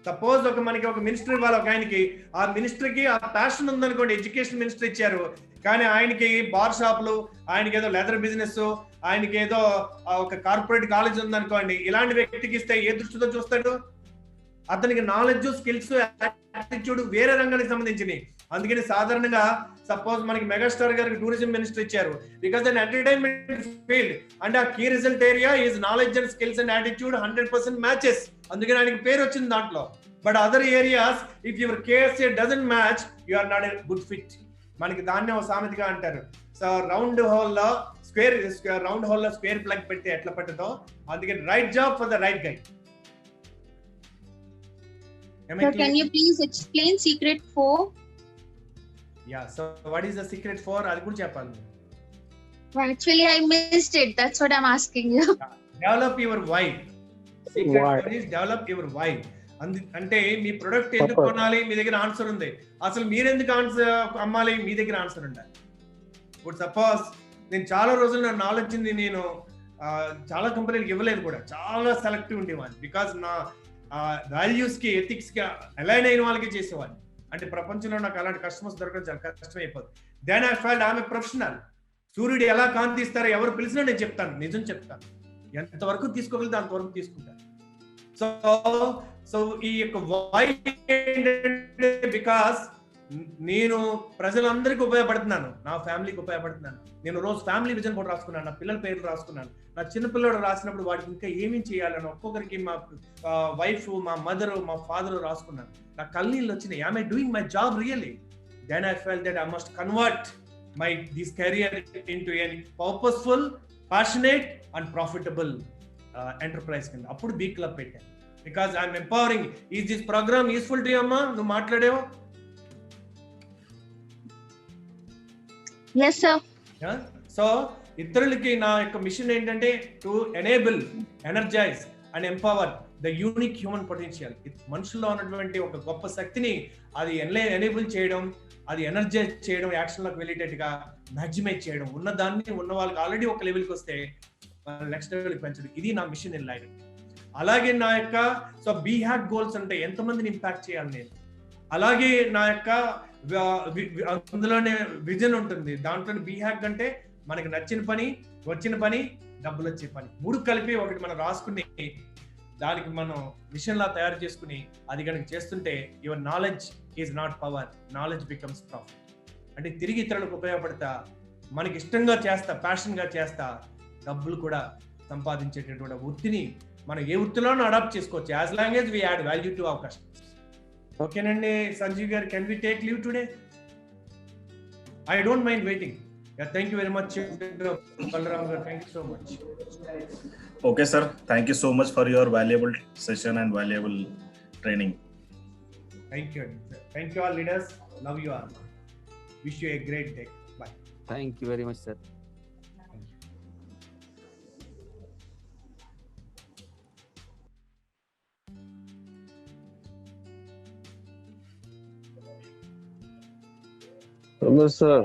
సపోజ్ మనకి ఒక మినిస్టర్ ఇవ్వాలి, ఒక ఆయనకి ఆ మినిస్టర్కి ఆ ప్యాషన్ ఉందనుకోండి, ఎడ్యుకేషన్ మినిస్టర్ ఇచ్చారు, కానీ ఆయనకి బార్ షాపులు, ఆయనకి ఏదో లెదర్ బిజినెస్, ఆయనకి ఏదో ఒక కార్పొరేట్ కాలేజ్ ఉందనుకోండి, ఇలాంటి వ్యక్తికి ఇస్తే ఏ దృష్టితో చూస్తాడు? అతనికి నాలెడ్జ్, స్కిల్స్, యాటిట్యూడ్ వేరే రంగానికి సంబంధించినవి. అందుకని సాధారణంగా సపోజ్ మనకి మెగాస్టార్ గారికి టూరిజం మినిస్టర్ ఇచ్చారు, because then entertainment field and ఆ key result area is knowledge and skills and attitude 100% matches. అందుకని ఆయనకి పేరు వచ్చింది దాంట్లో. But other areas if your KSA doesn't match, you are not a good fit. మనకి దాన్ని ఒక సామెతగా అంటారు, సో రౌండ్ హోల్ లో స్క్వేర్ ప్లగ్ పెడితే ఎట్లా పట్టదో, అందుకని right job for the right guy. Sir, can you please explain secret 4? Yeah, so what is the secret 4? Adi kuda cheppali. Actually, I missed it. That's what I'm asking you. Develop your why. Secret 4 is develop your why. అంటే మీ product ఎందుకు కొనాలి, మీ దగ్గర answer ఉంది. అసలు మీరు ఎందుకు అమ్మాలి, మీ దగ్గర ఆన్సర్ ఉండాలి. ఇప్పుడు సపోజ్ నేను చాలా రోజులు నా నాలెడ్జ్ నేను చాలా కంపెనీలకు ఇవ్వలేదు కూడా, చాలా సెలెక్టివ్ ఉండేవాడిని. బికాస్ నా వాల్యూస్ కి, ఎథిక్స్ కి అలైన్ అయిన వాళ్ళకి చేసేవాడిని. అంటే ప్రపంచంలో నాకు అలాంటి కస్టమర్స్ దొరకడం చాలా కష్టం అయిపోతుంది. Then I felt I'm a professional. సూర్యుడు ఎలా కాంతి ఇస్తారో ఎవరు పిలిచినా నేను చెప్తాను, నిజం చెప్తాను. ఎంతవరకు తీసుకోగలిగితే అంతవరకు తీసుకుంటాను. సో ఈ యొక్క వై ఏంటంటే, బికాస్ నేను ప్రజలందరికీ ఉపయోగపడుతున్నాను, నా ఫ్యామిలీకి ఉపయోగపడుతున్నాను. నేను రోజు ఫ్యామిలీ విజన్ కూడా రాసుకున్నాను, నా పిల్లల పేర్లు రాసుకున్నాను. నా చిన్నపిల్లడు రాసినప్పుడు వాడికి ఇంకా ఏమేమి చేయాలని ఒక్కొక్కరికి మా వైఫ్, మా మదర్, మా ఫాదర్ రాసుకున్నాను. నా కళ్ళనీళ్ళు వచ్చినాయి. am I doing my job really? Then I felt that I must convert this career into a purposeful, passionate and profitable enterprise. అప్పుడు బీ క్లబ్ పెట్టాను. Because I'm empowering. Is this programme useful to you అమ్మా? నువ్వు మాట్లాడేవో. Yes sir. So ఇతరులకి నా యొక్క mission ఏంటంటే to enable, energise and empower the unique human potential. మనుషుల్లో ఉన్నటువంటి ఒక గొప్ప శక్తిని అది ఎనేబుల్ చేయడం, అది ఎనర్జైజ్ చేయడం, యాక్షన్లోకి వెళ్ళేటట్టుగా మ్యాక్సిమైజ్ చేయడం, ఉన్నదాన్ని ఉన్న వాళ్ళకి ఆల్రెడీ ఒక లెవెల్కి వస్తే నెక్స్ట్ లెవెల్కి పెంచడం. ఇది నా మిషన్ ఇన్ లైఫ్. అలాగే నా యొక్క బీ హ్యాక్ గోల్స్ అంటే ఎంతమందిని ఇంపాక్ట్ చేయాలి నేను. అలాగే నా యొక్క అందులోనే విజన్ ఉంటుంది. దాంట్లో బీ హ్యాక్ అంటే మనకి నచ్చిన పని, వచ్చిన పని, డబ్బులు వచ్చే పని, మూడు కలిపి ఒకటి మనం రాసుకుని దానికి మనం మిషన్ లా తయారు చేసుకుని అది కనుక చేస్తుంటే your knowledge is not power, knowledge becomes profit. అంటే తిరిగి ఇతరులకు ఉపయోగపడతా, మనకి ఇష్టంగా చేస్తా, ప్యాషన్ గా చేస్తా, డబ్బులు కూడా సంపాదించేటటువంటి వృత్తిని మనం ఏ వృత్తిలోనూ అడాప్ట్ చేసుకోవచ్చు, as long as we add value to our customers. ఓకేనండి Sanjeev garu, can we take leave today? I don't mind waiting. Thank you very much Balaram garu, thank you so much. Okay, sir. Thank you so much for your valuable session and valuable training. Thank you. Thank you all leaders. Love you all. Wish you a great day. Bye. Thank you very much, sir. Sir.